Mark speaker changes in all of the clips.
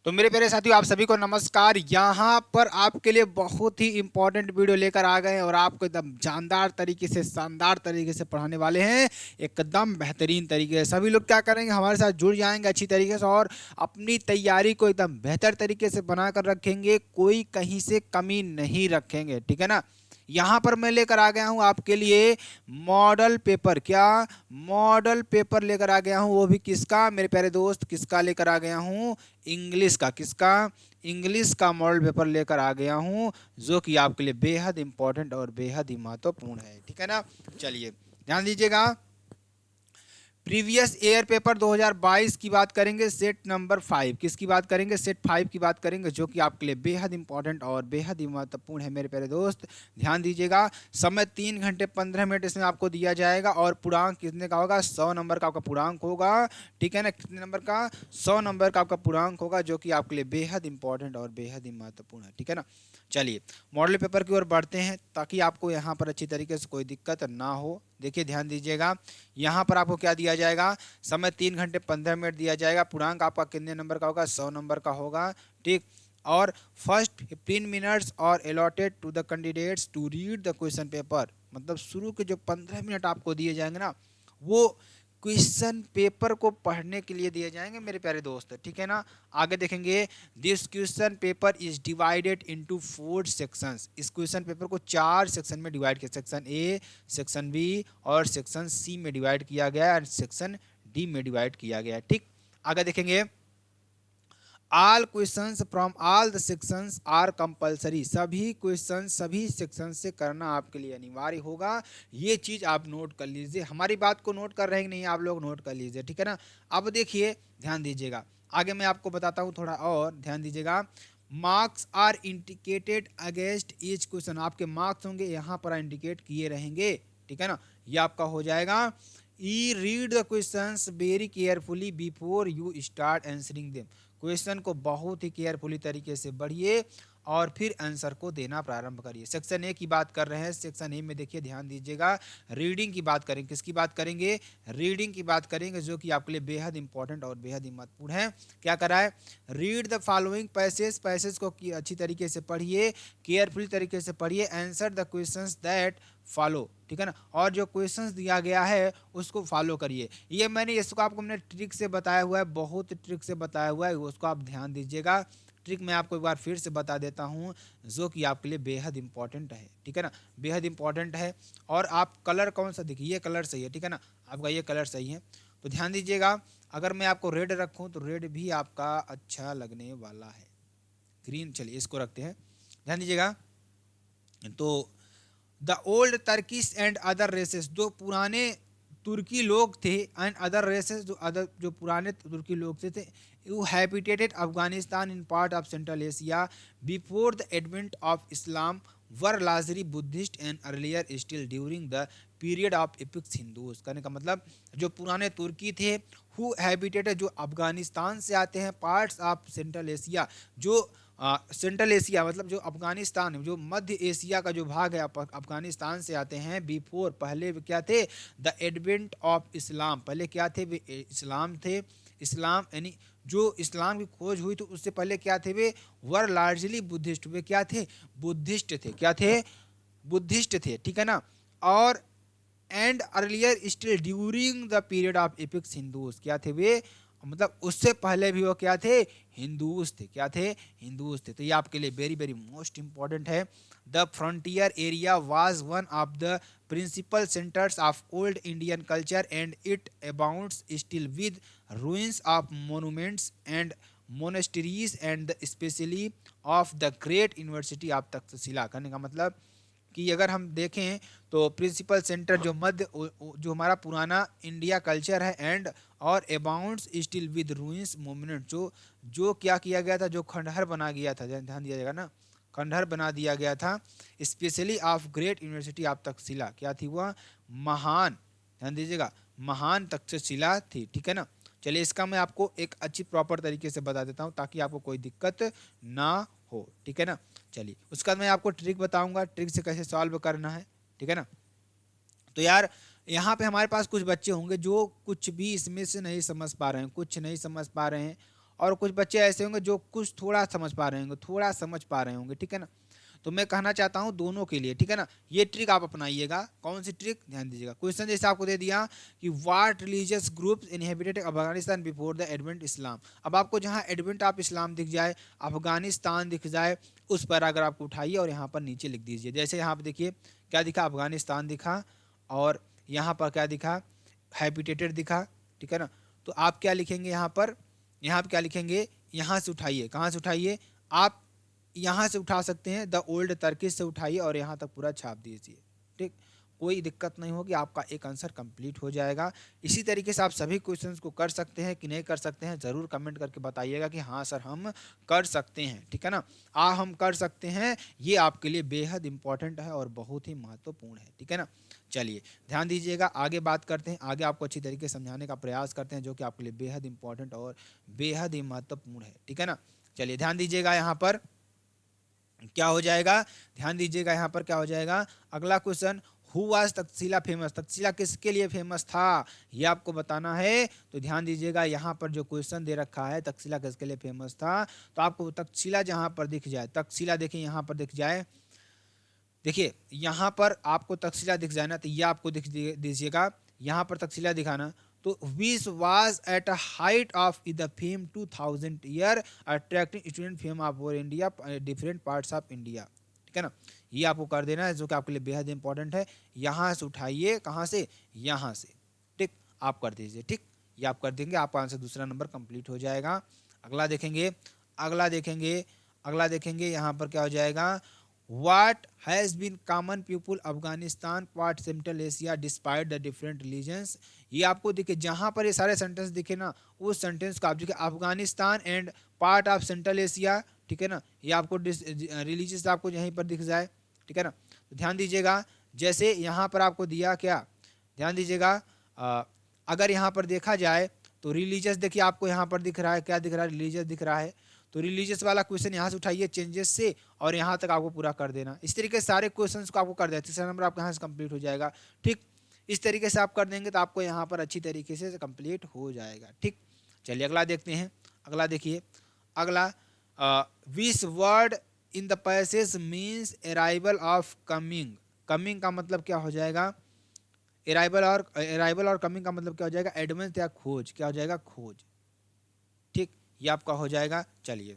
Speaker 1: तो मेरे प्यारे साथियों, आप सभी को नमस्कार। यहाँ पर आपके लिए बहुत ही इंपॉर्टेंट वीडियो लेकर आ गए हैं और आपको एकदम जानदार तरीके से, शानदार तरीके से पढ़ाने वाले हैं, एकदम बेहतरीन तरीके से। सभी लोग क्या करेंगे, हमारे साथ जुड़ जाएंगे अच्छी तरीके से और अपनी तैयारी को एकदम बेहतर तरीके से बनाकर रखेंगे, कोई कहीं से कमी नहीं रखेंगे, ठीक है ना। यहाँ पर मैं लेकर आ गया हूँ आपके लिए मॉडल पेपर। क्या मॉडल पेपर लेकर आ गया हूँ, वो भी किसका मेरे प्यारे दोस्त, किसका लेकर आ गया हूँ? इंग्लिश का। किसका? इंग्लिश का मॉडल पेपर लेकर आ गया हूँ, जो कि आपके लिए बेहद इंपॉर्टेंट और बेहद ही महत्वपूर्ण है, ठीक है ना। चलिए ध्यान दीजिएगा। प्रीवियस ईयर पेपर 2022 की बात करेंगे, सेट नंबर 5। किसकी बात करेंगे? सेट 5 की बात करेंगे, जो कि आपके लिए बेहद इंपॉर्टेंट और बेहद ही महत्वपूर्ण है मेरे प्यारे दोस्त। ध्यान दीजिएगा। समय 3 घंटे 15 मिनट इसमें आपको दिया जाएगा और पूर्णांक कितने का होगा? 100 नंबर का आपका पूर्णांक होगा, ठीक है ना। कितने नंबर का? 100 नंबर का आपका पूर्णांक होगा, जो कि आपके लिए बेहद इंपॉर्टेंट और बेहद ही महत्वपूर्ण है, ठीक है ना। चलिए मॉडल पेपर की ओर बढ़ते हैं, ताकि आपको यहाँ पर अच्छी तरीके से कोई दिक्कत ना हो। देखिए ध्यान दीजिएगा। यहाँ पर आपको क्या दिया जाएगा? समय 3 घंटे 15 मिनट दिया जाएगा। पूर्णांक आपका कितने नंबर का होगा? 100 नंबर का होगा, ठीक। और first 15 minutes are allotted to the candidates to read the question paper. मतलब शुरू के जो 15 मिनट आपको दिए जाएंगे ना, वो क्वेश्चन पेपर को पढ़ने के लिए दिए जाएंगे मेरे प्यारे दोस्त, ठीक है ना। आगे देखेंगे, this question paper is divided into 4 sections. इस क्वेश्चन पेपर को 4 सेक्शन में डिवाइड किया, सेक्शन ए, सेक्शन बी और सेक्शन सी में डिवाइड किया गया है, सेक्शन डी में डिवाइड किया गया है, ठीक। आगे देखेंगे, all questions from all the sections are compulsory. सभी क्वेश्चन सभी सेक्शन से करना आपके लिए अनिवार्य होगा। ये चीज आप नोट कर लीजिए। हमारी बात को नोट कर रहे हैं कि नहीं? आप लोग नोट कर लीजिए, ठीक है ना। अब देखिए ध्यान दीजिएगा, आगे मैं आपको बताता हूँ थोड़ा और ध्यान दीजिएगा। Marks are indicated against each question. आपके मार्क्स होंगे यहाँ पर इंडिकेट किए रहेंगे, ठीक है ना। ये आपका हो जाएगा, ई read the questions very carefully before you start answering them. Question को बहुत ही केयरफुली तरीके से पढ़िए और फिर आंसर को देना प्रारंभ करिए। सेक्शन ए की बात कर रहे हैं। सेक्शन ए में देखिए ध्यान दीजिएगा, रीडिंग की बात करेंगे। किसकी बात करेंगे? रीडिंग की बात करेंगे, जो कि आपके लिए बेहद इंपॉर्टेंट और बेहद ही महत्वपूर्ण है। क्या करा है? Read the following passage. Passage को अच्छी तरीके से पढ़िए, केयरफुली तरीके से पढ़िए। Answer the questions that follow, ठीक है ना। और जो क्वेश्चंस दिया गया है उसको फॉलो करिए। ये मैंने इसको आपको मैंने ट्रिक से बताया हुआ है, बहुत ट्रिक से बताया हुआ है, उसको आप ध्यान दीजिएगा। ट्रिक मैं आपको एक बार फिर से बता देता हूँ, जो कि आपके लिए बेहद इंपॉर्टेंट है, ठीक है ना, बेहद इंपॉर्टेंट है। और आप कलर कौन सा देखिए, ये कलर सही है, ठीक है ना, आपका ये कलर सही है। तो ध्यान दीजिएगा, अगर मैं आपको रेड रखूँ तो रेड भी आपका अच्छा लगने वाला है। ग्रीन, चलिए इसको रखते हैं। ध्यान दीजिएगा। तो the old Turkish and other races, जो पुराने तुर्की लोग थे, एंड अदर रेसेस, जो पुराने तुर्की लोग थे you habitated Afghanistan in part of central Asia before the advent of Islam were largely Buddhist and earlier still during the period of epics Hindus. कहने का मतलब, जो पुराने तुर्की थे, हु हैबिटेटेड, जो अफगानिस्तान से आते हैं, पार्ट्स ऑफ सेंट्रल एशिया, जो सेंट्रल एशिया मतलब जो अफगानिस्तान, जो मध्य एशिया का जो भाग है, अफगानिस्तान से आते हैं। बिफोर, पहले क्या थे? द एडवेंट ऑफ इस्लाम, पहले क्या थे? वे इस्लाम थे। इस्लाम यानी जो इस्लाम की खोज हुई तो उससे पहले क्या थे? वे वर लार्जली बुद्धिस्ट, वे क्या थे? बुद्धिस्ट थे। क्या थे? बुद्धिस्ट थे, ठीक है ना। और and earlier still during the period of epics Hindus, क्या थे वे? मतलब उससे पहले भी वो क्या थे? हिंदूज थे। क्या थे? हिंदूज थे। तो ये आपके लिए वेरी वेरी मोस्ट इंपॉर्टेंट है। The frontier area was one of the principal centres of old Indian culture and it abounds still with ruins of monuments and monasteries and specially of the great university of Takshashila. कहने का मतलब कि अगर हम देखें तो principal centre जो मध्य, जो हमारा पुराना इंडिया कल्चर है, एंड और abounds still with ruins monument, जो क्या किया गया था? जो खंडहर बना गया था, ध्यान दिया जाएगा ना, खंडहर बना दिया गया था। Specially of great university of Takshashila, क्या थी वह? महान, ध्यान दीजिएगा, महान तक्षशिला थी, ठीक है ना। चलिए इसका मैं आपको एक अच्छी प्रॉपर तरीके से बता देता हूँ, ताकि आपको कोई दिक्कत ना हो, ठीक है ना। चलिए उसके बाद मैं आपको ट्रिक बताऊंगा, ट्रिक से कैसे सॉल्व करना है, ठीक है ना। तो यार यहाँ पे हमारे पास कुछ बच्चे होंगे जो कुछ भी इसमें से नहीं समझ पा रहे हैं, कुछ नहीं समझ पा रहे हैं, और कुछ बच्चे ऐसे होंगे जो कुछ थोड़ा समझ पा रहे होंगे, थोड़ा समझ पा रहे होंगे, ठीक है ना। तो मैं कहना चाहता हूँ दोनों के लिए, ठीक है ना, ये ट्रिक आप अपनाइएगा। कौन सी ट्रिक, ध्यान दीजिएगा। क्वेश्चन जैसे आपको दे दिया कि what religious groups inhabited Afghanistan before the advent Islam. अब आपको जहाँ एडवेंट ऑफ इस्लाम दिख जाए, अफगानिस्तान दिख जाए, उस पर अगर आपको उठाइए और यहाँ पर नीचे लिख दीजिए। जैसे यहाँ पर देखिए क्या दिखा, अफगानिस्तान दिखा, और यहाँ पर क्या दिखा, हैबिटेटेड दिखा, ठीक है ना। तो आप क्या लिखेंगे यहाँ पर क्या लिखेंगे, यहाँ से उठाइए। कहाँ से उठाइए, आप यहाँ से उठा सकते हैं, द ओल्ड तर्किश से उठाइए और यहाँ तक पूरा छाप दीजिए, ठीक। कोई दिक्कत नहीं होगी, आपका एक आंसर कंप्लीट हो जाएगा। इसी तरीके से आप सभी क्वेश्चंस को कर सकते हैं कि नहीं कर सकते हैं, ज़रूर कमेंट करके बताइएगा कि हाँ सर हम कर सकते हैं, ठीक है ना। हम कर सकते हैं, ये आपके लिए बेहद इंपॉर्टेंट है और बहुत ही महत्वपूर्ण है, ठीक है ना। चलिए ध्यान दीजिएगा, आगे बात करते हैं, आगे आपको अच्छी तरीके से समझाने का प्रयास करते हैं, जो कि आपके लिए बेहद इंपॉर्टेंट और बेहद ही महत्वपूर्ण है, ठीक है ना। चलिए ध्यान दीजिएगा, यहाँ पर क्या हो जाएगा, ध्यान दीजिएगा, यहाँ पर क्या हो जाएगा। अगला question, who was Takshashila famous, Takshashila किसके लिए फेमस था, ये आपको बताना है। तो ध्यान दीजिएगा, यहाँ पर जो क्वेश्चन दे रखा है तक्षशिला किसके लिए फेमस था, तो आपको तक्षशिला जहाँ पर दिख जाए, तक्षशिला देखिए यहाँ पर दिख जाए, देखिए यहाँ पर आपको तक्षशिला दिख जाए ना, तो ये आपको दिख दीजिएगा, यहाँ पर तक्षशिला दिखाना। तो which was at a height of the fame 2000 year attracting student fame of over India different parts of India, ठीक है ना। ये आपको कर देना है, जो कि आपके लिए बेहद इंपॉर्टेंट है। यहाँ से उठाइए, कहाँ से, यहाँ से, ठीक, आप कर दीजिए, ठीक, ये आप कर देंगे, आपका आंसर दूसरा नंबर कंप्लीट हो जाएगा। अगला देखेंगे, अगला देखेंगे, अगला देखेंगे, यहाँ पर क्या हो जाएगा, What has been common people Afghanistan part Central Asia despite the different religions। ये आपको दिखे, जहाँ पर ये सारे सेंटेंस दिखे ना, उस सेंटेंस को आप दिखे, Afghanistan and part of central Asia, ठीक है ना। ये आपको रिलीजियस आपको यहीं पर दिख जाए, ठीक है ना। तो ध्यान दीजिएगा, जैसे यहाँ पर आपको दिया क्या, ध्यान दीजिएगा, अगर यहाँ पर देखा जाए तो रिलीजियस देखिए आपको यहाँ पर दिख रहा है, क्या दिख रहा है, रिलीजियस दिख रहा है। तो रिलीजियस वाला क्वेश्चन यहाँ से उठाइए चेंजेस से, और यहाँ तक आपको पूरा कर देना। इस तरीके से सारे क्वेश्चंस को आपको कर देना, तीसरा नंबर आपका यहाँ से कंप्लीट हो जाएगा, ठीक। इस तरीके से आप कर देंगे तो आपको यहाँ पर अच्छी तरीके से कंप्लीट हो जाएगा, ठीक। चलिए अगला देखते हैं, अगला देखिए, अगला, विच word in the passage means arrival of coming. Coming का मतलब क्या हो जाएगा, अराइवल और कमिंग का मतलब क्या हो जाएगा, एडवेंस या खोज, क्या हो जाएगा, खोज, ठीक, ये आपका हो जाएगा। चलिए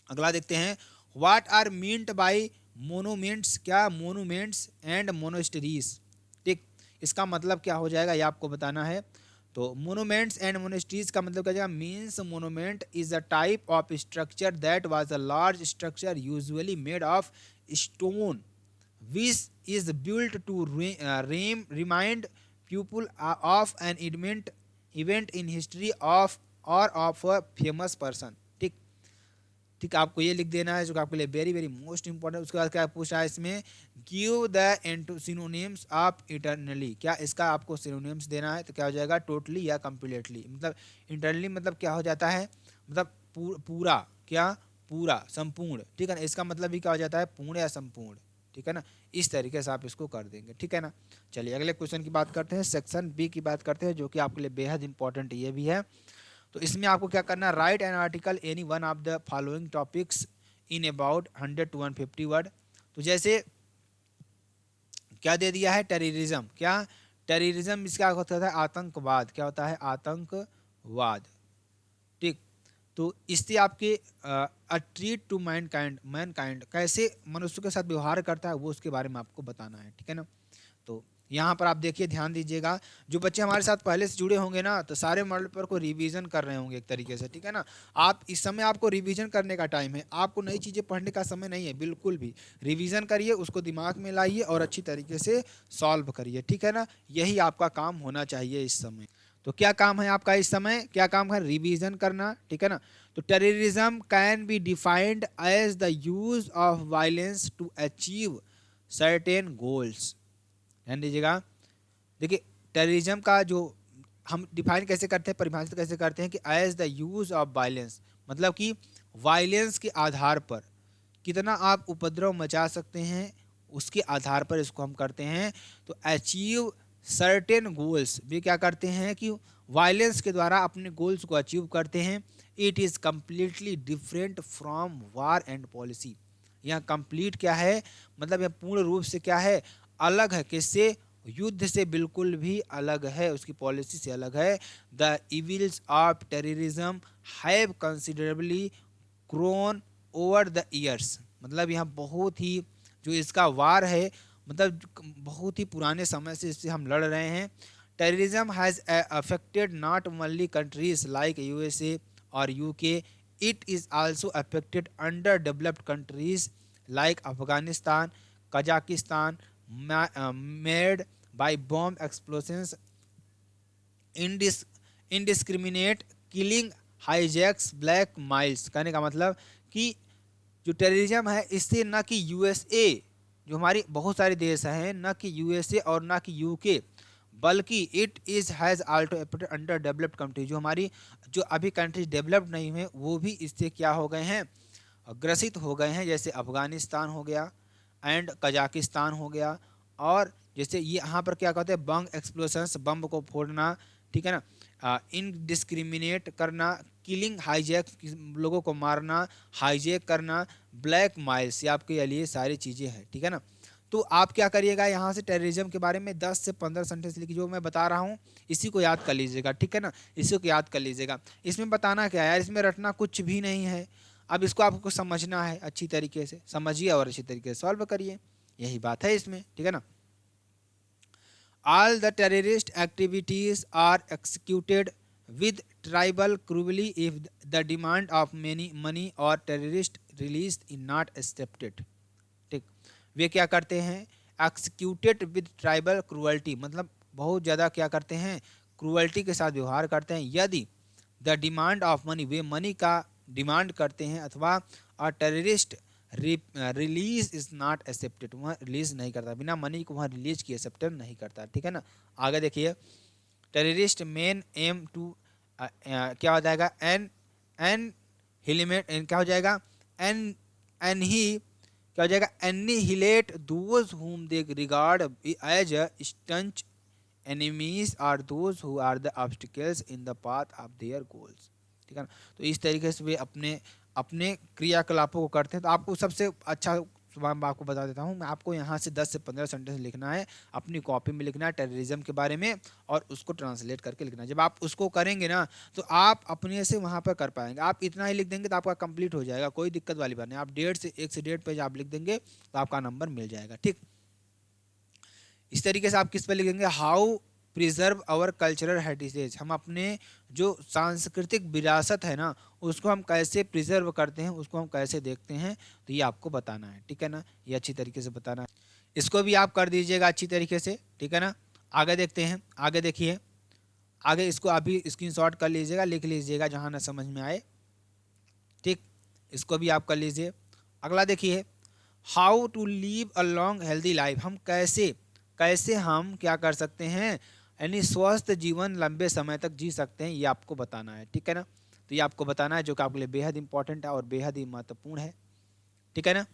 Speaker 1: अगला देखते हैं, what are meant by monuments, क्या मोनूमेंट्स एंड मोनेस्टरीज, ठीक, इसका मतलब क्या हो जाएगा, ये आपको बताना है। तो मोनूमेंट्स एंड मोनेस्टरीज का मतलब क्या हो जाएगा, means monument is a type of structure that was a large structure usually made of stone which is built to remind people of an event in history of or of a famous person, ठीक, ठीक, आपको ये लिख देना है, जो आपके लिए वेरी वेरी मोस्ट इंपॉर्टेंट। उसके बाद क्या पूछा है इसमें, give the synonyms of eternally, क्या इसका आपको सिनोनिम्स देना है। तो क्या हो जाएगा, टोटली या कंप्लीटली, मतलब इंटरनली मतलब क्या हो जाता है, मतलब पूरा, क्या, पूरा, संपूर्ण, ठीक है ना। इसका मतलब भी क्या हो जाता है, पूर्ण या संपूर्ण, ठीक है ना। इस तरीके से आप इसको कर देंगे, ठीक है ना। चलिए अगले क्वेश्चन की बात करते हैं, सेक्शन बी की बात करते हैं, जो कि आपके लिए बेहद इंपॉर्टेंट ये भी है। तो इसमें आपको क्या करना है, right an article any one of the following topics in about 100 to 150 word. तो जैसे क्या दे दिया है, टेररिज्म, क्या, टेररिज्म इसका होता है आतंकवाद, क्या होता है, आतंकवाद, ठीक। तो इससे आपके अ ट्रीट टू मैनकाइंड, कैसे मनुष्य के साथ व्यवहार करता है, वो उसके बारे में आपको बताना है, ठीक है ना। तो यहाँ पर आप देखिए, ध्यान दीजिएगा, जो बच्चे हमारे साथ पहले से जुड़े होंगे ना, तो सारे मॉडल पेपर को रिवीजन कर रहे होंगे एक तरीके से, ठीक है ना। आप इस समय आपको रिवीजन करने का टाइम है, आपको नई चीज़ें पढ़ने का समय नहीं है, बिल्कुल भी रिवीजन करिए, उसको दिमाग में लाइए और अच्छी तरीके से सॉल्व करिए, ठीक है ना। यही आपका काम होना चाहिए इस समय। तो क्या काम है आपका इस समय, क्या काम है, रिवीजन करना, ठीक है ना। तो terrorism can be defined as the use of violence to achieve certain goals. ध्यान दीजिएगा, देखिए टेररिज्म का जो हम डिफाइन कैसे करते हैं, परिभाषित कैसे करते हैं कि as the use of violence, मतलब कि वायलेंस के आधार पर कितना आप उपद्रव मचा सकते हैं, उसके आधार पर इसको हम करते हैं। तो अचीव सर्टेन गोल्स भी क्या करते हैं कि वायलेंस के द्वारा अपने गोल्स को अचीव करते हैं। It is completely different from war and policy. यहाँ कंप्लीट क्या है, मतलब यह पूर्ण रूप से क्या है, अलग है। किससे? युद्ध से बिल्कुल भी अलग है, उसकी पॉलिसी से अलग है। The evils of terrorism have considerably grown over the years. मतलब यहाँ बहुत ही जो इसका वार है, मतलब बहुत ही पुराने समय से इससे हम लड़ रहे हैं। Terrorism has affected not only countries like USA और UK, it is also affected underdeveloped countries like Afghanistan, Kazakhstan, made by bomb explosions, indis indiscriminate killing, hijacks, black miles। कहने का मतलब कि जो टेररिज्म है इससे न कि यूएसए, जो हमारी बहुत सारे देश हैं, न कि यूएसए और न कि यूके, बल्कि it is has also affected under developed country, जो हमारी जो अभी कंट्रीज डेवलप्ड नहीं हुए वो भी इससे क्या हो गए हैं, ग्रसित हो गए हैं। जैसे अफगानिस्तान हो गया एंड कजाकिस्तान हो गया, और जैसे ये यहाँ पर क्या कहते हैं, बम एक्सप्लोशंस, बम को फोड़ना, ठीक है ना, इनडिस्क्रिमिनेट करना, किलिंग, हाईजैक, लोगों को मारना, हाईजैक करना, ब्लैक माइल्स, ये आपके लिए सारी चीज़ें हैं, ठीक है ना। तो आप क्या करिएगा, यहाँ से टेररिज्म के बारे में 10 से 15 सेंटेंस लिखिए, जो मैं बता रहा हूँ इसी को याद कर लीजिएगा, ठीक है ना, इसी को याद कर लीजिएगा। इसमें बताना क्या है यार, इसमें रटना कुछ भी नहीं है। अब इसको आपको समझना है, अच्छी तरीके से समझिए और अच्छी तरीके से सॉल्व करिए, यही बात है इसमें, ठीक है ना। All the terrorist activities are executed with tribal cruelty if the demand of many money or terrorist release is not accepted। ठीक, वे क्या करते हैं, एक्सिक्यूटेड विद ट्राइबल क्रूअल्टी, मतलब बहुत ज़्यादा क्या करते हैं, क्रूअल्टी के साथ व्यवहार करते हैं। यदि the demand of money, way money का डिमांड करते हैं, अथवा terrorist release is not accepted, वहाँ रिलीज नहीं करता, बिना मनी को वहाँ रिलीज किए एक्सेप्टेड नहीं करता, ठीक है ना। आगे देखिए, टेररिस्ट मेन एम टू क्या हो जाएगा, एन एन हिलिमेट, क्या हो जाएगा, एन एन ही क्या हो जाएगा, annihilate those whom they regard as a staunch enemies or those who are the obstacles in the path of their goals, ठीक है ना। तो इस तरीके से वे अपने अपने क्रियाकलापों को करते हैं। तो आपको सबसे अच्छा मैं आपको बता देता हूँ, मैं आपको यहाँ से 10 से 15 सेंटेंस लिखना है, अपनी कॉपी में लिखना है टेररिज्म के बारे में, और उसको ट्रांसलेट करके लिखना है। जब आप उसको करेंगे ना तो आप अपने से वहाँ पर कर पाएंगे। आप इतना ही लिख देंगे तो आपका कंप्लीट हो जाएगा, कोई दिक्कत वाली बात नहीं। आप 1.5 पेज आप लिख देंगे तो आपका नंबर मिल जाएगा, ठीक। इस तरीके से आप किस पे लिखेंगे, how preserve our cultural heritage, हम अपने जो सांस्कृतिक विरासत है ना उसको हम कैसे प्रिजर्व करते हैं, उसको हम कैसे देखते हैं, तो ये आपको बताना है, ठीक है ना, ये अच्छी तरीके से बताना है। इसको भी आप कर दीजिएगा अच्छी तरीके से, ठीक है ना। आगे देखते हैं, आगे देखिए, आगे इसको अभी स्क्रीनशॉट कर लीजिएगा, लिख लीजिएगा जहाँ ना समझ में आए, ठीक। इसको भी आप कर लीजिए। अगला देखिए, how to live a long healthy life, हम कैसे कैसे हम क्या कर सकते हैं, यानी स्वस्थ जीवन लंबे समय तक जी सकते हैं, ये आपको बताना है, ठीक है ना। तो ये आपको बताना है, जो कि आपके लिए बेहद इंपॉर्टेंट है और बेहद ही महत्वपूर्ण है, ठीक है ना।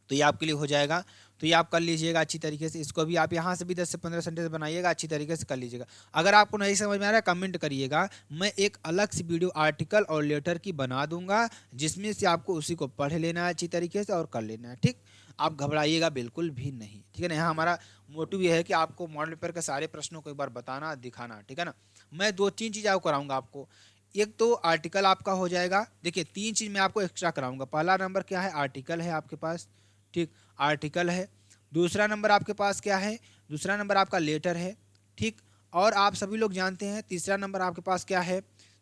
Speaker 1: तो ये आपके लिए हो जाएगा, तो ये आप कर लीजिएगा अच्छी तरीके से। इसको भी आप यहाँ से भी 10 से 15 सेंटेंस बनाइएगा, अच्छी तरीके से कर लीजिएगा। अगर आपको नहीं समझ में आ रहा है कमेंट करिएगा, मैं एक अलग से वीडियो आर्टिकल और लेटर की बना दूंगा, जिसमें से आपको उसी को पढ़ लेना है अच्छी तरीके से और कर लेना है, ठीक। आप घबराइएगा बिल्कुल भी नहीं, ठीक है ना। यहाँ हमारा मोटिव ये है कि आपको मॉडल पेपर के सारे प्रश्नों को एक बार बताना, दिखाना, ठीक है ना। मैं 2-3 चीज़ आपको कराऊंगा आपको। एक तो आर्टिकल आपका हो जाएगा, देखिए 3 चीज़ मैं आपको एक्स्ट्रा कराऊंगा। पहला नंबर क्या है, आर्टिकल है आपके पास, ठीक, आर्टिकल है। दूसरा नंबर आपके पास क्या है, दूसरा नंबर आपका लेटर है, ठीक। और आप सभी लोग जानते हैं तीसरा नंबर आपके पास क्या है,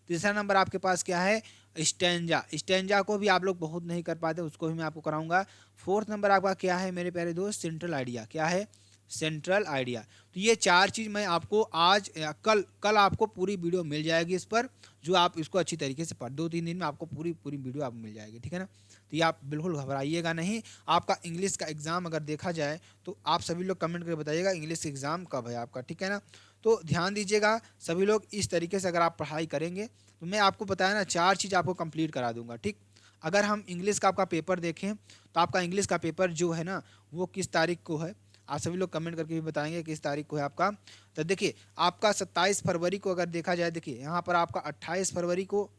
Speaker 1: तीसरा नंबर आपके पास क्या है, स्टेंजा। स्टेंजा को भी आप लोग बहुत नहीं कर पाते, उसको भी मैं आपको कराऊंगा। फोर्थ नंबर आपका क्या है मेरे प्यारे दोस्त, सेंट्रल आइडिया। क्या है, सेंट्रल आइडिया। तो ये 4 चीज़ मैं आपको आज कल आपको पूरी वीडियो मिल जाएगी इस पर, जो आप इसको अच्छी तरीके से पढ़, 2-3 दिन में आपको पूरी वीडियो आपको मिल जाएगी, ठीक है ना। तो ये आप बिल्कुल घबराइएगा नहीं। आपका इंग्लिश का एग्ज़ाम अगर देखा जाए तो आप सभी लोग कमेंट करके बताइएगा इंग्लिश एग्ज़ाम कब है आपका, ठीक है ना। तो ध्यान दीजिएगा सभी लोग, इस तरीके से अगर आप पढ़ाई करेंगे तो मैं आपको बताया ना 4 चीज़ आपको कंप्लीट करा दूंगा, ठीक। अगर हम इंग्लिश का आपका पेपर देखें तो आपका इंग्लिश का पेपर जो है ना वो किस तारीख को है, आप सभी लोग कमेंट करके भी बताएंगे किस तारीख को है आपका। तो देखिए आपका 27 फरवरी को अगर देखा जाए, देखिए यहाँ पर आपका 28 फरवरी को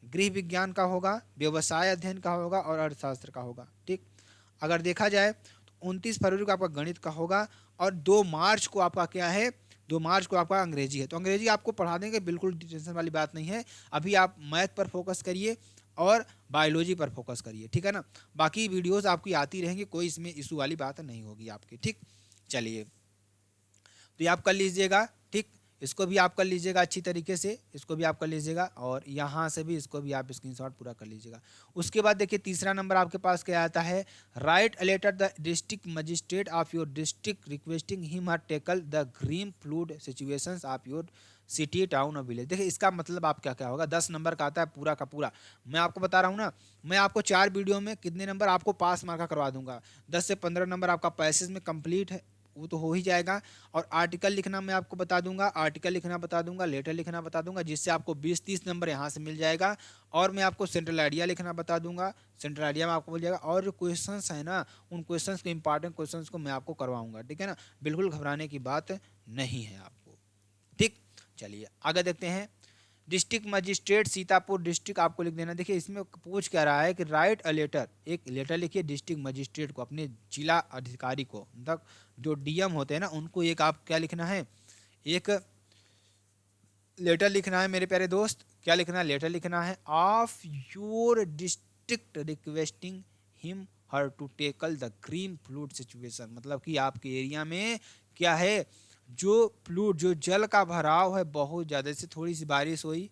Speaker 1: गृह विज्ञान का होगा, व्यवसाय अध्ययन का होगा और अर्थशास्त्र का होगा। ठीक, अगर देखा जाए तो 29 फरवरी को आपका गणित का होगा और 2 मार्च को आपका क्या है, 2 मार्च को आपका अंग्रेजी है। तो अंग्रेजी आपको पढ़ा देंगे, बिल्कुल टेंशन वाली बात नहीं है। अभी आप मैथ पर फोकस करिए और बायोलॉजी पर फोकस करिए, ठीक है ना। बाकी वीडियोस आपकी आती रहेंगी, कोई इसमें इशू वाली बात नहीं होगी आपकी। ठीक, चलिए तो ये आप कर लीजिएगा। ठीक, इसको भी आप कर लीजिएगा अच्छी तरीके से, इसको भी आप कर लीजिएगा और यहाँ से भी इसको भी आप स्क्रीनशॉट पूरा कर लीजिएगा। उसके बाद देखिए तीसरा नंबर आपके पास क्या आता है, write a letter the district magistrate of your district requesting him her tackle the green flood situations of your city town और विलेज। देखिए इसका मतलब आप क्या क्या होगा, 10 नंबर का आता है पूरा का पूरा। मैं आपको बता रहा हूँ ना, मैं आपको 4 वीडियो में कितने नंबर आपको पास मार्क का करवा दूंगा। 10 से 15 नंबर आपका पैसेज में कंप्लीट है, वो तो हो ही जाएगा। और आर्टिकल लिखना मैं आपको बता दूंगा, आर्टिकल लिखना बता दूंगा, लेटर लिखना बता दूंगा, जिससे आपको 20-30 नंबर यहाँ से मिल जाएगा। और मैं आपको सेंट्रल आइडिया लिखना बता दूंगा, सेंट्रल आइडिया में आपको मिल जाएगा। और जो क्वेश्चंस है ना, उन क्वेश्चंस को, इंपॉर्टेंट क्वेश्चंस को मैं आपको करवाऊंगा, ठीक है ना। बिल्कुल घबराने की बात नहीं है आपको। ठीक, चलिए आगे देखते हैं। डिस्ट्रिक्ट मजिस्ट्रेट सीतापुर डिस्ट्रिक्ट आपको लिख देना। देखिए इसमें पूछ क्या रहा है कि राइट अ लेटर, एक लेटर लिखिए डिस्ट्रिक्ट मजिस्ट्रेट को, अपने जिला अधिकारी को, मतलब जो डीएम होते हैं ना उनको, एक आप क्या लिखना है, एक लेटर लिखना है मेरे प्यारे दोस्त। क्या लिखना है, लेटर लिखना है of your district requesting him her to tackle the green flood situation. मतलब कि आपके एरिया में क्या है, जो फ्लूड, जो जल का भराव है बहुत ज़्यादा, जैसे थोड़ी सी बारिश हुई,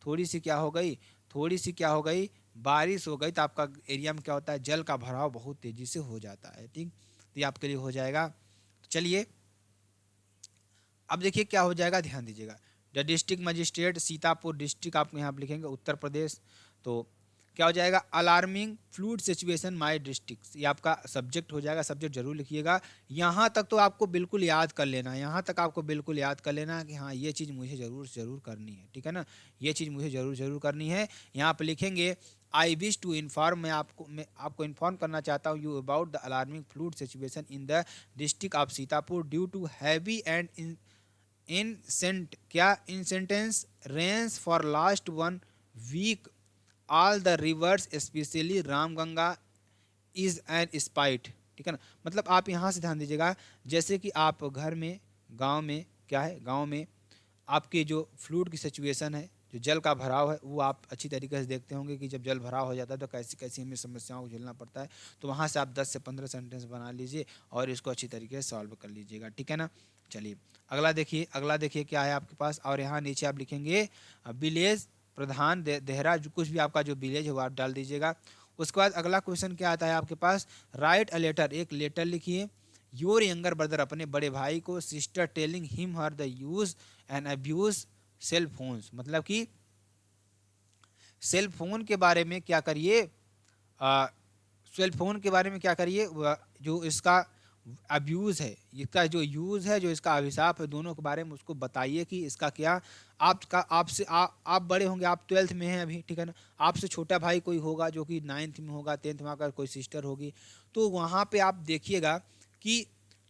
Speaker 1: थोड़ी सी क्या हो गई, थोड़ी सी क्या हो गई, बारिश हो गई, तो आपका एरिया में क्या होता है, जल का भराव बहुत तेज़ी से हो जाता है। ठीक, तो ये आपके लिए हो जाएगा। चलिए अब देखिए क्या हो जाएगा, ध्यान दीजिएगा। The district magistrate Sitapur district आप यहाँ पर लिखेंगे उत्तर प्रदेश। तो क्या हो जाएगा, alarming flood situation my district, ये आपका सब्जेक्ट हो जाएगा। सब्जेक्ट जरूर लिखिएगा। यहाँ तक तो आपको बिल्कुल याद कर लेना है, यहाँ तक आपको बिल्कुल याद कर लेना है कि हाँ ये चीज़ मुझे ज़रूर ज़रूर करनी है, ठीक है ना, ये चीज़ मुझे ज़रूर ज़रूर करनी है। यहाँ पर लिखेंगे आई विश टू इन्फॉर्म, मैं आपको इन्फॉर्म करना चाहता हूँ, you about the alarming flood situation in the district of Sitapur due to heavy and incessant rains for last 1 week all the rivers specially Ramganga is in spate. ठीक है ना, मतलब आप यहाँ से ध्यान दीजिएगा। जैसे कि आप घर में, गांव में क्या है, गांव में आपके जो फ्लूड की सिचुएशन है, जो जल का भराव है, वो आप अच्छी तरीके से देखते होंगे कि जब जल भराव हो जाता है तो कैसी कैसी हमें समस्याओं को झेलना पड़ता है। तो वहाँ से आप 10 से 15 सेंटेंस बना लीजिए और इसको अच्छी तरीके से सॉल्व कर लीजिएगा, ठीक है ना। चलिए अगला देखिए, अगला देखिए क्या है आपके पास। और यहाँ नीचे आप लिखेंगे विलेज प्रधान देहरा, जो कुछ भी आपका जो विलेज है वो आप डाल दीजिएगा। उसके बाद अगला क्वेश्चन क्या आता है आपके पास, राइट अ लेटर, एक लेटर लिखिए योर यंगर ब्रदर, अपने बड़े भाई को, sister telling him her the use and abuse cell phones. मतलब कि सेल फोन के बारे में क्या करिए, सेल फोन के बारे में क्या करिए, जो इसका अब्यूज़ है, इसका जो यूज़ है, जो इसका अभिशाप है, दोनों के बारे में उसको बताइए कि इसका क्या, आपका आपसे आप बड़े होंगे, आप 12th में हैं अभी, ठीक है ना। आपसे छोटा भाई कोई होगा जो कि 9th में होगा, 10th में, अगर कोई सिस्टर होगी, तो वहाँ पे आप देखिएगा कि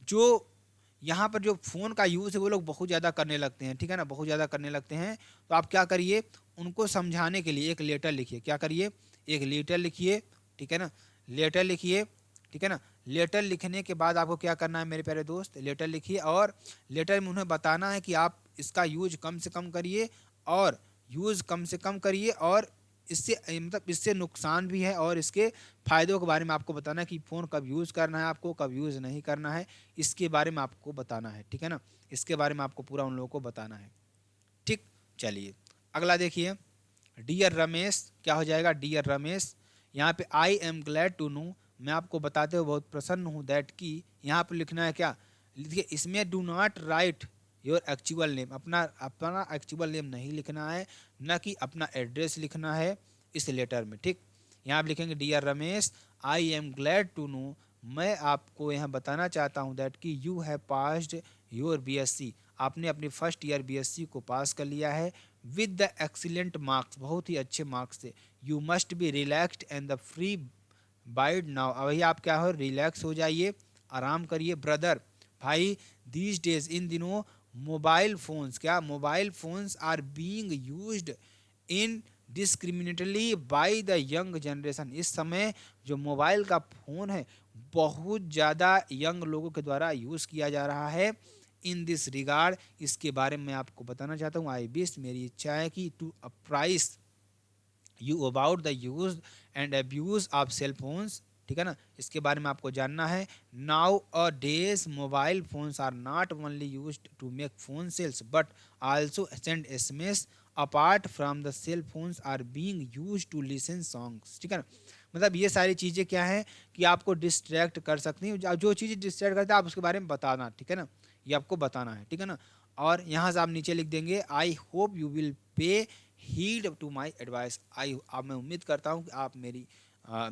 Speaker 1: जो यहाँ पर जो फ़ोन का यूज़ है वो लोग बहुत ज़्यादा करने लगते हैं, ठीक है ना, बहुत ज़्यादा करने लगते हैं। तो आप क्या करिए, उनको समझाने के लिए एक लेटर लिखिए। क्या करिए, एक लेटर लिखिए, ठीक है ना, लेटर लिखिए, ठीक है ना। लेटर लिखने के बाद आपको क्या करना है मेरे प्यारे दोस्त, लेटर लिखिए और लेटर में उन्हें बताना है कि आप इसका यूज कम से कम करिए, और यूज़ कम से कम करिए, और इससे मतलब इससे नुकसान भी है और इसके फ़ायदों के बारे में आपको बताना है कि फ़ोन कब यूज़ करना है, आपको कब यूज़ नहीं करना है, इसके बारे में आपको बताना है, ठीक है ना। इसके बारे में आपको पूरा उन लोगों को बताना है। ठीक, चलिए अगला देखिए, डियर रमेश, क्या हो जाएगा, डियर रमेश। यहाँ पे I am glad to know, मैं आपको बताते हुए बहुत प्रसन्न हूँ, दैट की, यहाँ पर लिखना है क्या, देखिए इसमें do not right your actual name, अपना अपना एक्चुअल नेम नहीं लिखना है, न कि अपना एड्रेस लिखना है इस लेटर में। ठीक, यहाँ आप लिखेंगे dear Ramesh, I am glad to know, मैं आपको यहाँ बताना चाहता हूँ दैट कि you have passed your BSc, आपने अपनी फर्स्ट ईयर बीएससी को पास कर लिया है विद द एक्सीलेंट मार्क्स, बहुत ही अच्छे मार्क्स से। You must be relaxed and the free wide now, अभी आप क्या हो, रिलैक्स हो जाइए, आराम करिए ब्रदर, भाई। दीज डेज, इन दिनों मोबाइल फोन्स, क्या mobile phones are being used indiscriminately by the young generation. इस समय जो मोबाइल का फ़ोन है बहुत ज़्यादा यंग लोगों के द्वारा यूज़ किया जा रहा है। इन दिस रिगार्ड, इसके बारे में आपको बताना चाहता हूँ, आई विश, मेरी इच्छा है कि to apprise you about the use and abuse of cell phones. ठीक है ना, इसके बारे में आपको जानना है। Nowadays mobile phones are not only use to make phone cells but also send SMS. Apart from the cell phones are being use to listen songs. ठीक है ना, मतलब ये सारी चीज़ें क्या है कि आपको डिस्ट्रैक्ट कर सकती हैं। जो चीज़ें डिस्ट्रैक्ट करते हैं आप उसके बारे में बताना। ठीक है ना, ये आपको बताना है। ठीक है ना, और यहाँ से आप नीचे लिख देंगे I hope you will pay heed to my advice. अब मैं उम्मीद करता हूँ कि आप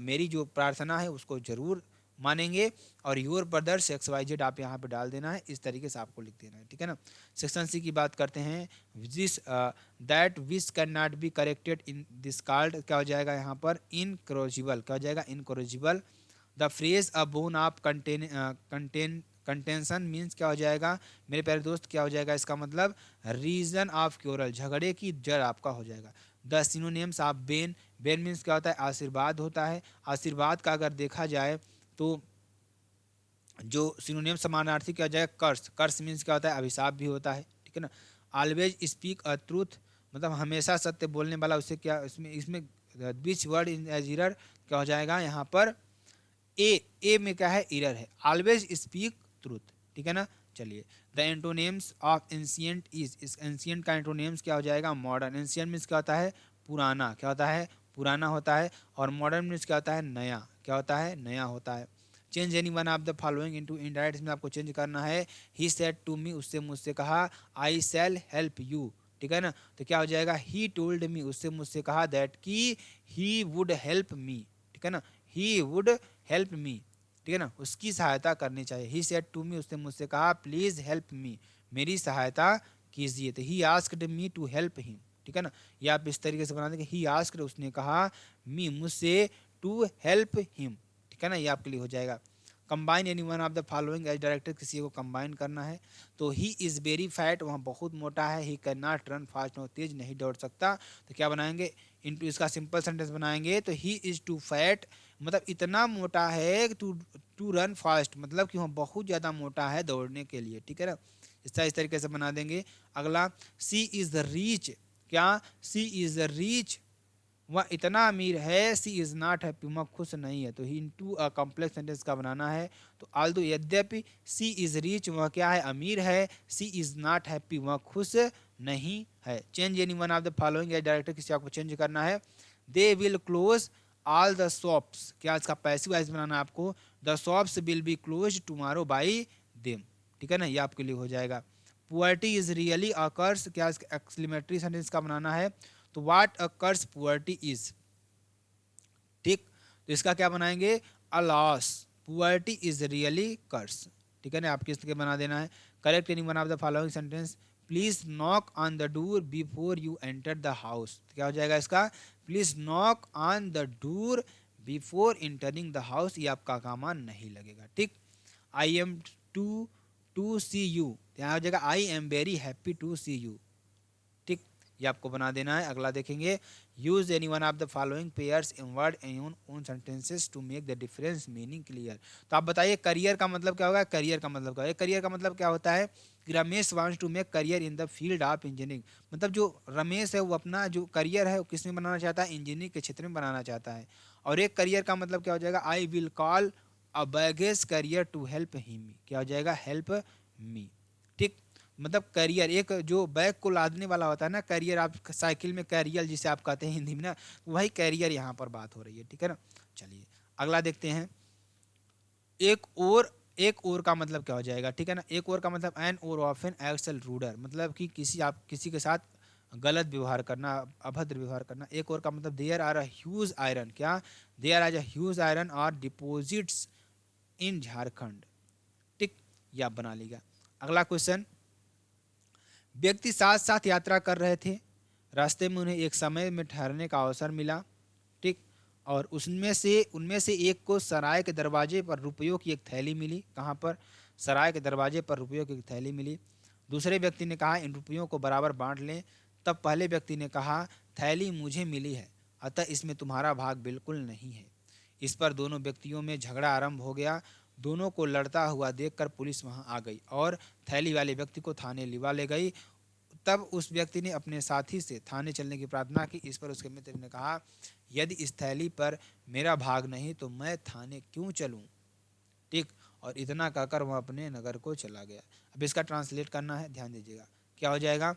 Speaker 1: मेरी जो प्रार्थना है उसको जरूर मानेंगे। और योर ब्रदर्स XYZ आप यहाँ पे डाल देना है, इस तरीके से आपको लिख देना है। ठीक है ना, सेक्शन सी की बात करते हैं। This that which can not be corrected in this card, क्या हो जाएगा यहाँ पर, इनक्रोजिबल। क्या हो जाएगा, incorrigible. The phrase a bone of contention means क्या हो जाएगा मेरे प्यारे दोस्त, क्या हो जाएगा इसका मतलब, रीजन ऑफ क्योरल, झगड़े की जड़ आपका हो जाएगा। The synonyms of Ben, Ben means क्या होता है, आशीर्वाद होता है। आशीर्वाद का अगर देखा जाए तो जो सिनोनिम समानार्थी क्या हो जाएगा, कर्स। कर्स मीन्स क्या होता है, अभिशाप भी होता है। ठीक है ना, ऑलवेज स्पीक अ ट्रूथ, मतलब हमेशा सत्य बोलने वाला, उससे क्या इसमें इसमें which word in as error, क्या हो जाएगा यहाँ पर, ए में क्या है, इरर है। Always speak truth. ठीक है ना, चलिए। The antonyms of ancient is, इस एंशियंट का एंटोनेम्स क्या हो जाएगा, मॉडर्न। एंशियंट मीन्स क्या होता है, पुराना। क्या होता है, पुराना होता है। और मॉडर्न मीन्स क्या होता है, नया। क्या होता है, नया होता है। Change any one of the following into indirect में आपको चेंज करना है। ही सेड टू मी, उससे मुझसे कहा। आई शैल हेल्प यू। ठीक है ना, तो क्या हो जाएगा, ही टोल्ड मी, उससे मुझसे कहा, दैट की ही वुड हेल्प मी। ठीक है ना, ही वुड हेल्प मी। ठीक है ना, उसकी सहायता करनी चाहिए। ही सेड टू मी, उसने मुझसे कहा, प्लीज हेल्प मी, मेरी सहायता कीजिए। तो he asked me to help him. ठीक है ना, या आप इस तरीके से बना देंगे, ही आस्क्ड, उसने कहा, मी, मुझसे, टू हेल्प हिम। ठीक है ना, ये आपके लिए हो जाएगा। Combine any one of the following as director, किसी को कंबाइन करना है। तो ही इज़ वेरी फैट, वहाँ बहुत मोटा है। He can not run fast, वो तेज नहीं दौड़ सकता। तो क्या बनाएंगे, इनटू, इसका सिंपल सेंटेंस बनाएंगे तो ही इज़ टू फैट, मतलब इतना मोटा है टू टू रन फास्ट, मतलब कि वह बहुत ज़्यादा मोटा है दौड़ने के लिए। ठीक है ना, इस तरीके से बना देंगे। अगला, सी इज़ रीच, क्या, सी इज़ रीच, वह इतना अमीर है। सी इज़ नॉट हैप्पी, वह खुश नहीं है। तो इनटू अ कॉम्प्लेक्स सेंटेंस का बनाना है। तो आल्दो, यद्यपि, सी इज़ रिच, वह क्या है, अमीर है। सी इज़ नॉट हैप्पी, वह खुश नहीं है। Change any one of the following as director, किसी आपको चेंज करना है। They will close all the shops, क्या इसका पैसिव वाइज बनाना है आपको। The shops will be close tomorrow by them. ठीक है ना, ये आपके लिए हो जाएगा। Poverty is really a curse, क्या इसका एक्सक्लेमेटरी सेंटेंस का बनाना है। तो what a curse poverty is. ठीक, तो इसका क्या बनाएंगे, a loss, poverty is really curse. ठीक है ना, आपके इसके बना देना है। Correct any one of the following sentence. Please knock on the door before you enter the house, क्या हो जाएगा इसका, please knock on the door before entering the house, ये आपका काम नहीं लगेगा। ठीक, I am to to see you, यहाँ हो जाएगा I am very happy to see you. ठीक, ये आपको बना देना है। अगला देखेंगे, use any one of the following pairs in word in own sentences to make the difference meaning clear. तो आप बताइए करियर का मतलब क्या होगा, करियर का मतलब क्या होगा, करियर का मतलब क्या होता है कि Ramesh wants to make career in the field of engineering, मतलब जो रमेश है वो अपना जो करियर है वो किस में बनाना चाहता है, इंजीनियरिंग के क्षेत्र में बनाना चाहता है। और एक करियर का मतलब क्या हो जाएगा, I will call a baggage carrier to help him, क्या हो जाएगा, हेल्प मी। ठीक, मतलब करियर, एक जो बैग को लादने वाला होता है ना, करियर, आप साइकिल में कैरियर जिसे आप कहते हैं हिंदी में ना, वही कैरियर यहाँ पर बात हो रही है। ठीक है ना, चलिए अगला देखते हैं। एक और, एक और का मतलब क्या हो जाएगा, ठीक है ना, एक और का मतलब एन और ऑफन एक्सल रूडर, मतलब कि आप किसी के साथ गलत व्यवहार करना, अभद्र व्यवहार करना। एक और का मतलब there are a huge iron, क्या, there are a huge iron ore deposits in Jharkhand. ठीक, ये आप बना लीजिएगा। अगला क्वेश्चन, व्यक्ति साथ साथ यात्रा कर रहे थे। रास्ते में उन्हें एक समय में ठहरने का अवसर मिला। ठीक, और उनमें से एक को सराय के दरवाजे पर रुपयों की एक थैली मिली। कहाँ पर, सराय के दरवाजे पर रुपयों की एक थैली मिली। दूसरे व्यक्ति ने कहा इन रुपयों को बराबर बांट लें। तब पहले व्यक्ति ने कहा थैली मुझे मिली है, अतः इसमें तुम्हारा भाग बिल्कुल नहीं है। इस पर दोनों व्यक्तियों में झगड़ा आरंभ हो गया। दोनों को लड़ता हुआ देखकर पुलिस वहां आ गई और थैली वाले व्यक्ति को थाने लिवा ले गई। तब उस व्यक्ति ने अपने साथी से थाने चलने की प्रार्थना की। इस पर उसके मित्र ने कहा, यदि इस थैली पर मेरा भाग नहीं तो मैं थाने क्यों चलूं। ठीक, और इतना कहकर वह अपने नगर को चला गया। अब इसका ट्रांसलेट करना है, ध्यान दीजिएगा क्या हो जाएगा।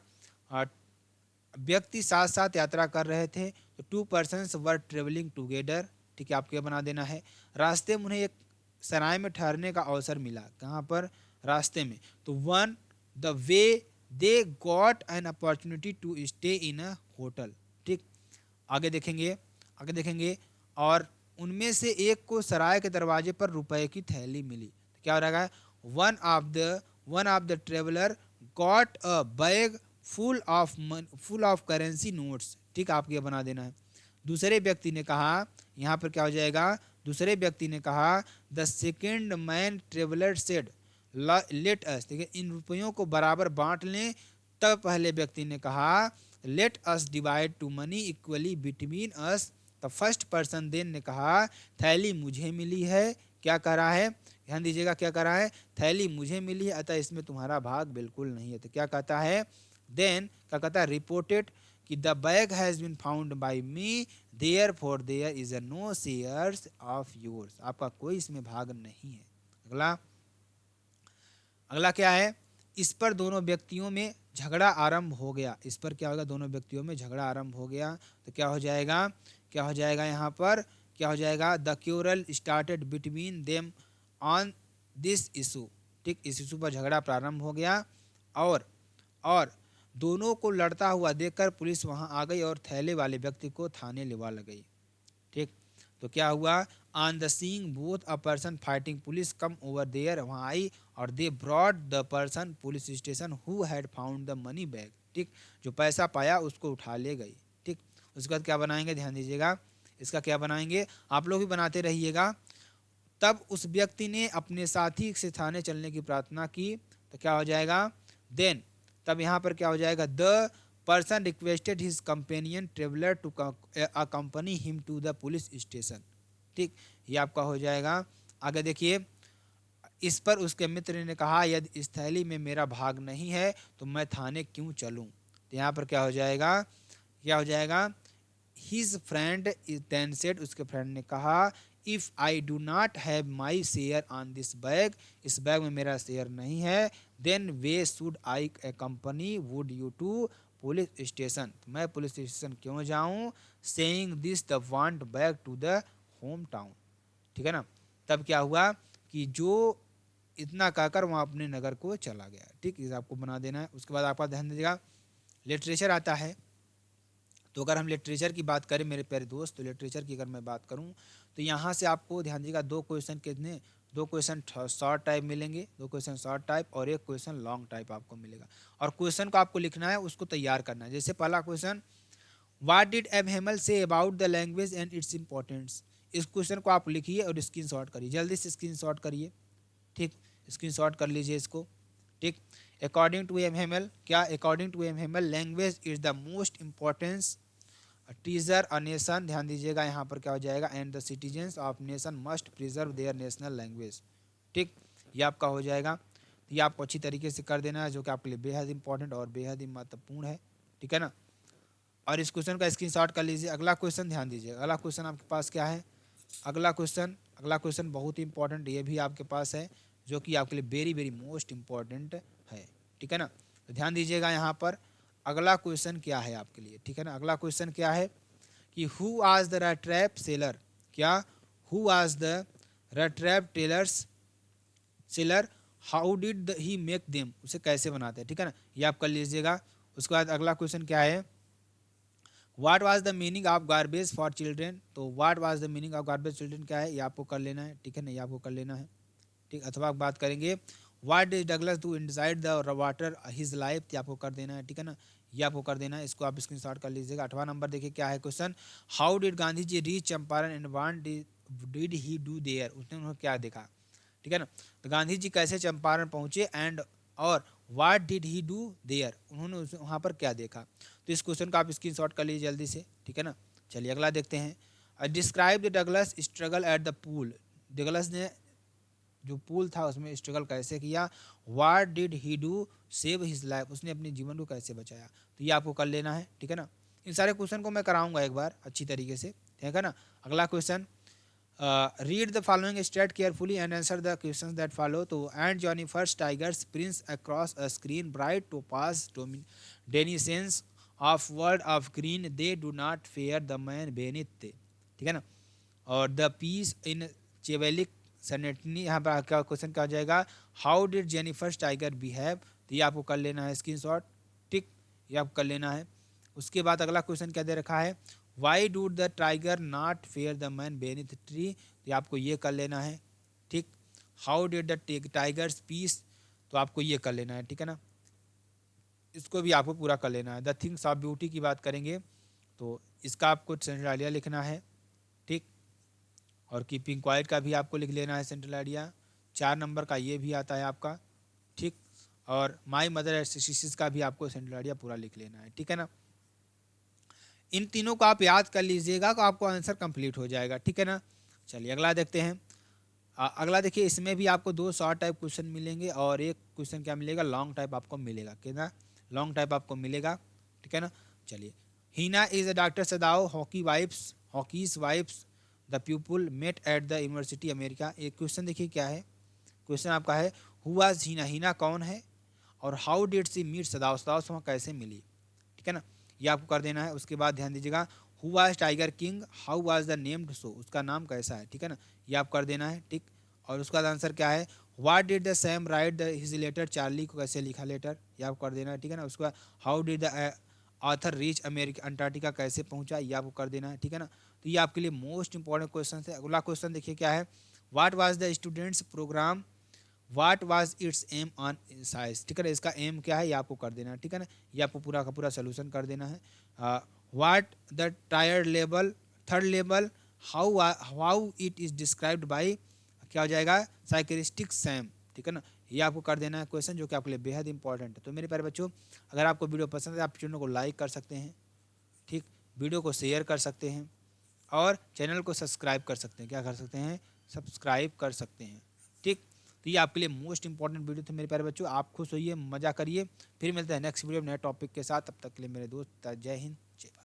Speaker 1: व्यक्ति साथ साथ यात्रा कर रहे थे, तो to persons were travelling together. ठीक है, आपको ये बना देना है। रास्ते में उन्हें एक सराय में ठहरने का अवसर मिला। कहाँ पर, रास्ते में। तो on the way they got an opportunity to stay in a hotel. ठीक, आगे देखेंगे, आगे देखेंगे। और उनमें से एक को सराय के दरवाजे पर रुपए की थैली मिली। तो क्या हो रहा है, one of the traveller got a bag full of currency notes. ठीक, आपको ये बना देना है। दूसरे व्यक्ति ने कहा, यहाँ पर क्या हो जाएगा, दूसरे व्यक्ति ने कहा the second man traveller said let us. ठीक है, इन रुपयों को बराबर बांट लें। तब पहले व्यक्ति ने कहा let us divide to money equally between us. The first person then ने कहा थैली मुझे मिली है। क्या कह रहा है, ध्यान दीजिएगा, क्या कह रहा है, थैली मुझे मिली है, अतः इसमें तुम्हारा भाग बिल्कुल नहीं है। तो क्या कहता है, देन क्या कहता है, रिपोर्टेड कि the bag has been found by me, therefore there is a no shares of yours. आपका कोई इसमें भाग नहीं है। अगला, अगला क्या है, इस पर दोनों व्यक्तियों में झगड़ा आरंभ हो गया। इस पर क्या होगा, दोनों व्यक्तियों में झगड़ा आरंभ हो गया। तो क्या हो जाएगा, क्या हो जाएगा, यहाँ पर क्या हो जाएगा, the crucial started between them on this issue. ठीक, इस इशू पर झगड़ा प्रारंभ हो गया और दोनों को लड़ता हुआ देखकर पुलिस वहां आ गई और थैले वाले व्यक्ति को थाने लिवा ल गई। ठीक, तो क्या हुआ, on the seeing both a person fighting police come over there, वहाँ आई और they brought the person police station who had found the money bag. ठीक, जो पैसा पाया उसको उठा ले गई। ठीक, उसके बाद क्या बनाएंगे, ध्यान दीजिएगा, इसका क्या बनाएंगे, आप लोग भी बनाते रहिएगा। तब उस व्यक्ति ने अपने साथी से थाने चलने की प्रार्थना की। तो क्या हो जाएगा, देन, तब यहाँ पर क्या हो जाएगा, the person requested his companion traveller to accompany him to the police station. ठीक, ये आपका हो जाएगा। आगे देखिए, इस पर उसके मित्र ने कहा यदि इस थैली में मेरा भाग नहीं है तो मैं थाने क्यों चलूं। तो यहाँ पर क्या हो जाएगा, क्या हो जाएगा, हिज फ्रेंड देन सेड, उसके फ्रेंड ने कहा if I do not have my share on this bag, इस बैग में मेरा शेयर नहीं है, then why should I company would you to police station, मैं पुलिस स्टेशन क्यों जाऊं, saying this the want back to the home town. ठीक है ना, तब क्या हुआ कि जो इतना कहकर वहाँ अपने नगर को चला गया। ठीक, इसे आपको बना देना है। उसके बाद आपका ध्यान दीजिएगा, लिटरेचर आता है। तो अगर हम लिटरेचर की बात करें मेरे प्यारे दोस्त, तो लिटरेचर की अगर मैं बात करूं तो यहाँ से आपको ध्यान दीजिएगा, दो क्वेश्चन कितने, दो क्वेश्चन शॉर्ट टाइप मिलेंगे, दो क्वेश्चन शॉर्ट टाइप और एक क्वेश्चन लॉन्ग टाइप आपको मिलेगा। और क्वेश्चन को आपको लिखना है, उसको तैयार करना है। जैसे पहला question, what did Abraham say about the language and its importance. इस क्वेश्चन को आप लिखिए और स्क्रीनशॉट करिए, जल्दी से स्क्रीनशॉट करिए। ठीक, स्क्रीनशॉट कर लीजिए इसको। ठीक, अकॉर्डिंग टू एब्राहम, क्या according to Abraham language is the most importance treasure a nation. ध्यान दीजिएगा यहाँ पर क्या हो जाएगा, and the citizens of nation must preserve their national language. ठीक, ये आपका हो जाएगा। ये आपको अच्छी तरीके से कर देना है, जो कि आपके लिए बेहद इंपॉर्टेंट और बेहद ही महत्वपूर्ण है। ठीक है ना, और इस क्वेश्चन का स्क्रीनशॉट कर लीजिए। अगला क्वेश्चन ध्यान दीजिए, अगला क्वेश्चन आपके पास क्या है, अगला क्वेश्चन बहुत ही इंपॉर्टेंट, ये भी आपके पास है, जो कि आपके लिए वेरी वेरी मोस्ट इंपॉर्टेंट है। ठीक है ना, तो ध्यान दीजिएगा यहाँ पर अगला क्वेश्चन क्या है आपके लिए। ठीक है ना, अगला क्वेश्चन क्या है कि who was the rattrap seller, क्या who was the rattrap tailors seller, how did he make them, उसे कैसे बनाते हैं। ठीक है ना, ये आप कर लीजिएगा। उसके बाद अगला क्वेश्चन क्या है, what was the meaning of garbage for children. तो what was the meaning of garbage children क्या है, ये आपको कर लेना है। ठीक है ना, ये आपको कर लेना है। ठीक, अथवा बात करेंगे what did Douglas do inside the water his life, ये आपको कर देना है। ठीक है ना, ये आपको कर देना है, इसको आप स्क्रीनशॉट कर लीजिएगा। 8वां नंबर देखिए क्या है question, how did Gandhi ji reach Champaran and what did he do there, उसने उन्होंने क्या देखा। ठीक है ना, तो गांधी जी कैसे चंपारण पहुंचे एंड और what did he do there, उन्होंने वहाँ पर क्या देखा। तो इस क्वेश्चन का आप स्क्रीनशॉट कर लीजिए जल्दी से, ठीक है ना। चलिए अगला देखते हैं। Describe the Douglas struggle at the pool. Douglas ने जो पूल था उसमें स्ट्रगल कैसे किया। What did he do save his life, उसने अपने जीवन को कैसे बचाया। तो ये आपको कर लेना है, ठीक है ना। इन सारे क्वेश्चन को मैं कराऊंगा एक बार अच्छी तरीके से, ठीक है ना। अगला question, read the following state carefully and answer the questions that follow. तो and Johnny first tigers prince across a screen bright to pass denizens of world of green they do not fear the man beneath, ठीक है ना। और the piece इन चेवेलिक सनेटनी, यहाँ पर क्या question क्या हो जाएगा, how did Jennifer tiger behave. तो ये आपको कर लेना है स्क्रीनशॉट, ठीक, ये आपको कर लेना है। उसके बाद अगला क्वेश्चन क्या दे रखा है, why do the tiger not fear the man beneath tree. तो आपको ये कर लेना है, ठीक। How did the tigers peace, तो आपको ये कर लेना है, ठीक है ना। इसको भी आपको पूरा कर लेना है। द थिंग्स ऑफ ब्यूटी की बात करेंगे तो इसका आपको सेंट्रल आइडिया लिखना है, ठीक। और कीपिंग क्वाइट का भी आपको लिख लेना है सेंट्रल आइडिया। 4 नंबर का ये भी आता है आपका, ठीक। और माई मदर एसोसिएशन का भी आपको सेंट्रल आइडिया पूरा लिख लेना है, ठीक है ना। इन तीनों को आप याद कर लीजिएगा तो आपको आंसर कंप्लीट हो जाएगा, ठीक है ना। चलिए अगला देखते हैं। अगला देखिए, इसमें भी आपको 2 शॉर्ट टाइप क्वेश्चन मिलेंगे और एक क्वेश्चन क्या मिलेगा, लॉन्ग टाइप आपको मिलेगा, कितना लॉन्ग टाइप आपको मिलेगा, ठीक है ना। चलिए, Hana is a doctor Sadao Hoki's wife's the people met at the university America. एक क्वेश्चन देखिए क्या है, क्वेश्चन आपका है हु वाज हीना, हीना कौन है, और हाउ डिड सी मीट सदाओ, सदाओ से वहाँ कैसे मिली, ठीक है ना। ये आपको कर देना है। उसके बाद ध्यान दीजिएगा, who was tiger king, how was the named show, उसका नाम कैसा है, ठीक है ना। ये आप कर देना है, ठीक। और उसका आंसर क्या है, what did the Sam write the his letter, Charlie को कैसे लिखा लेटर, ये आप कर देना है, ठीक है ना। उसके बाद how did the author reach America, Antarctica कैसे पहुंचा, ये आपको कर देना है, ठीक है ना। तो ये आपके लिए मोस्ट इंपॉर्टेंट क्वेश्चन है। अगला क्वेश्चन देखिए क्या है, what was the students program, what was its aim on science, ठीक है ना। इसका एम क्या है ये आपको कर देना है, ठीक है ना। ये आपको पूरा का पूरा सोल्यूशन कर देना है। What the tyre level, third level, how it is described by, क्या हो जाएगा, साइकेरिस्टिक सैम, ठीक है ना। ये आपको कर देना है क्वेश्चन, जो कि आपके लिए बेहद इंपॉर्टेंट है। तो मेरे प्यारे बच्चों, अगर आपको वीडियो पसंद है आप चैनल को लाइक कर सकते हैं, ठीक, वीडियो को शेयर कर सकते हैं और चैनल को सब्सक्राइब कर सकते हैं। क्या कर सकते हैं, सब्सक्राइब कर सकते हैं, ठीक। तो ये आपके लिए मोस्ट इंपॉर्टेंट वीडियो थे मेरे प्यारे बच्चों। आप खुश होइए, मजा करिए। फिर मिलते हैं नेक्स्ट वीडियो में नए टॉपिक के साथ। तब तक के लिए मेरे दोस्त, जय हिंद, जय भारत।